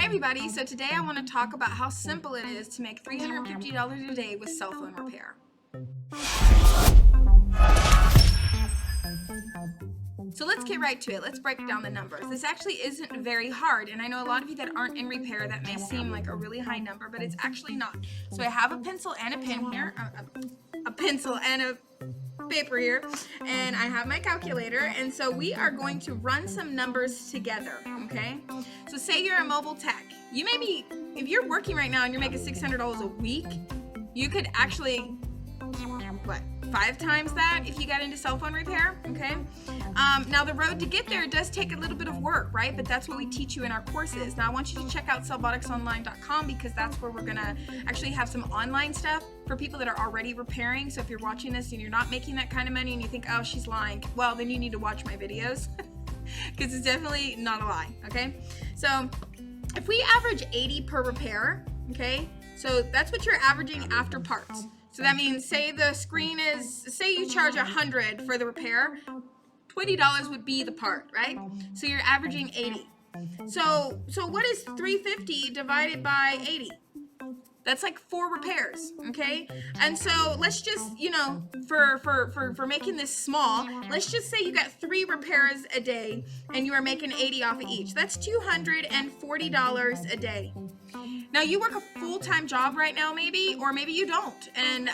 Hey everybody, so today I want to talk about how simple it is to make $350 a day with cell phone repair. So let's get right to it. Let's break down the numbers. This actually isn't very hard, and I know a lot of you that aren't in repair, that may seem like a really high number, but it's actually not. So I have a pencil and a pen here, a pencil and a paper here, and I have my calculator, and so we are going to run some numbers together, okay? So say you're a mobile tech. You may be, if you're working right now and you're making $600 a week, you could actually, 5 times that if you got into cell phone repair, okay? Now the road to get there does take a little bit of work, right? But that's what we teach you in our courses. Now I want you to check out CellBoticsOnline.com because that's where we're gonna actually have some online stuff for people that are already repairing. So if you're watching this and you're not making that kind of money and you think, oh, she's lying, well, then you need to watch my videos because it's definitely not a lie, okay? So if we average 80 per repair, okay? So that's what you're averaging after parts. So that means, say the screen is, say you charge 100 for the repair, $20 would be the part, right? So you're averaging 80. So what is 350 divided by 80? That's like 4 repairs, okay? And so let's just, you know, for making this small, let's just say you got 3 repairs a day and you are making 80 off of each. That's $240 a day. Now you work a full-time job right now maybe, or maybe you don't. And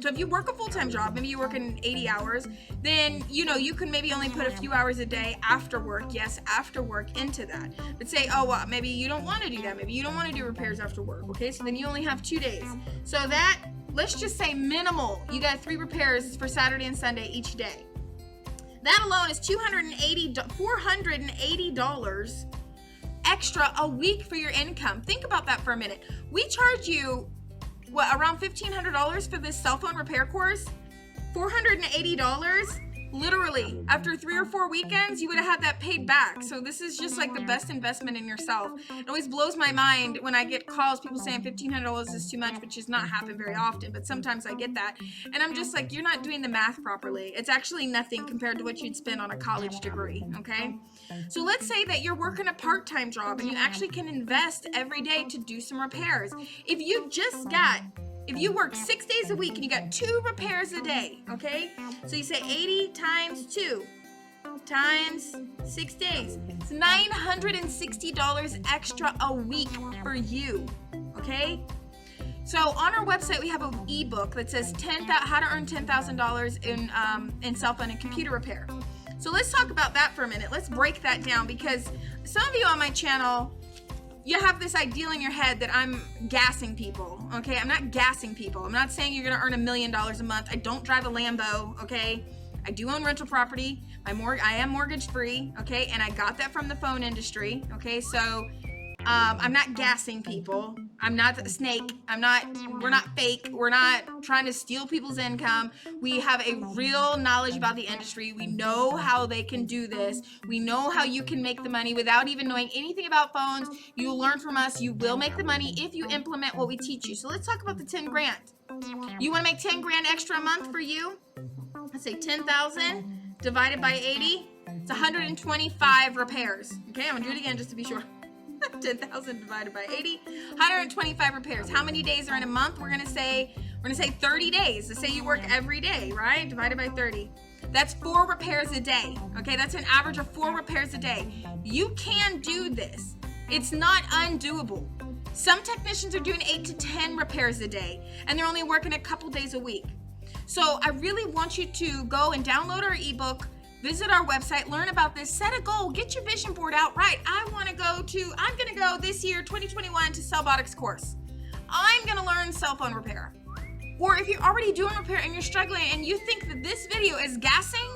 so if you work a full-time job, maybe you're working 80 hours, then you know you can maybe only put a few hours a day after work, yes, after work into that. But say, oh well, maybe you don't want to do that. Maybe you don't want to do repairs after work, okay? So then you only have 2 days. So that, let's just say minimal, you got 3 repairs for Saturday and Sunday each day. That alone is $480 extra a week for your income. Think about that for a minute. We charge you, what, around $1,500 for this cell phone repair course? $480? Literally, after 3 or 4 weekends, you would have had that paid back. So this is just like the best investment in yourself. It always blows my mind when I get calls, people saying $1,500 is too much, which does not happen very often, but sometimes I get that. And I'm just like, you're not doing the math properly. It's actually nothing compared to what you'd spend on a college degree, okay? So let's say that you're working a part-time job and you actually can invest every day to do some repairs. If you work 6 days a week and you got 2 repairs a day, okay? So you say 80 times 2 times 6 days. It's $960 extra a week for you, okay? So on our website, we have an ebook that says how to earn $10,000 in cell phone and computer repair. So let's talk about that for a minute. Let's break that down because some of you on my channel, you have this ideal in your head that I'm gassing people, okay? I'm not gassing people. I'm not saying you're gonna earn $1 million a month. I don't drive a Lambo, okay? I do own rental property. I am mortgage free, okay? And I got that from the phone industry, okay? So I'm not gassing people. I'm not a snake. We're not fake. We're not trying to steal people's income. We have a real knowledge about the industry. We know how they can do this. We know how you can make the money without even knowing anything about phones. You'll learn from us. You will make the money if you implement what we teach you. So let's talk about the 10 grand. You want to make 10 grand extra a month for you? Let's say 10,000 divided by 80. It's 125 repairs. Okay, I'm going to do it again just to be sure. 10,000 divided by 80, 125 repairs. How many days are in a month? We're gonna say 30 days. Let's say you work every day, right? Divided by 30. That's 4 repairs a day. Okay, that's an average of 4 repairs a day. You can do this. It's not undoable. Some technicians are doing 8 to 10 repairs a day, and they're only working a couple days a week. So I really want you to go and download our ebook. Visit our website, learn about this, set a goal, get your vision board out. Right, I'm gonna go this year, 2021, to CellBotics course. I'm gonna learn cell phone repair. Or if you're already doing repair and you're struggling and you think that this video is gassing,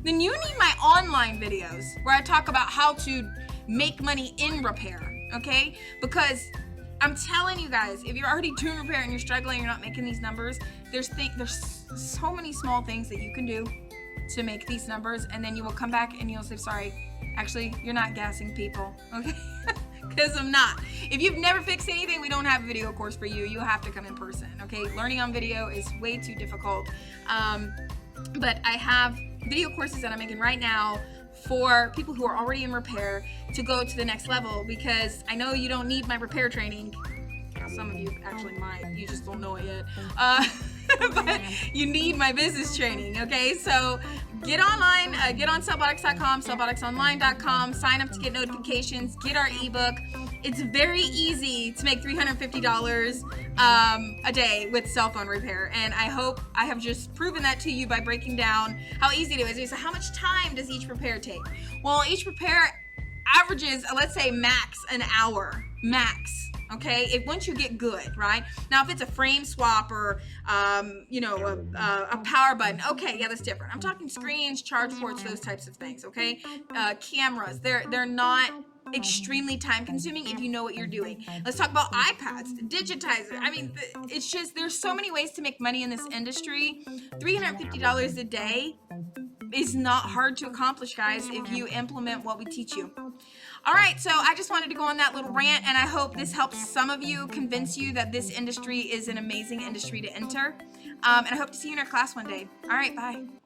then you need my online videos where I talk about how to make money in repair, okay? Because I'm telling you guys, if you're already doing repair and you're struggling, you're not making these numbers, there's so many small things that you can do to make these numbers, and then you will come back and you'll say, sorry, actually, you're not gassing people, okay? Because I'm not. If you've never fixed anything, we don't have a video course for you. You have to come in person, okay? Learning on video is way too difficult. But I have video courses that I'm making right now for people who are already in repair to go to the next level, because I know you don't need my repair training. Some of you actually might, you just don't know it yet. But you need my business training, okay? So get online, get on CellBotics.com, CellBoticsOnline.com, sign up to get notifications, get our ebook. It's very easy to make $350 a day with cell phone repair, and I hope I have just proven that to you by breaking down how easy it is. So how much time does each repair take? Well, each repair averages, let's say max an hour, max. Okay, once you get good, right? Now, if it's a frame swap or, a power button, okay, yeah, that's different. I'm talking screens, charge ports, those types of things, okay? Cameras, they're not extremely time consuming if you know what you're doing. Let's talk about iPads, digitizer. I mean, it's just, there's so many ways to make money in this industry. $350 a day is not hard to accomplish, guys, if you implement what we teach you. All right, so I just wanted to go on that little rant, and I hope this helps some of you, convince you that this industry is an amazing industry to enter. And I hope to see you in our class one day. All right, bye.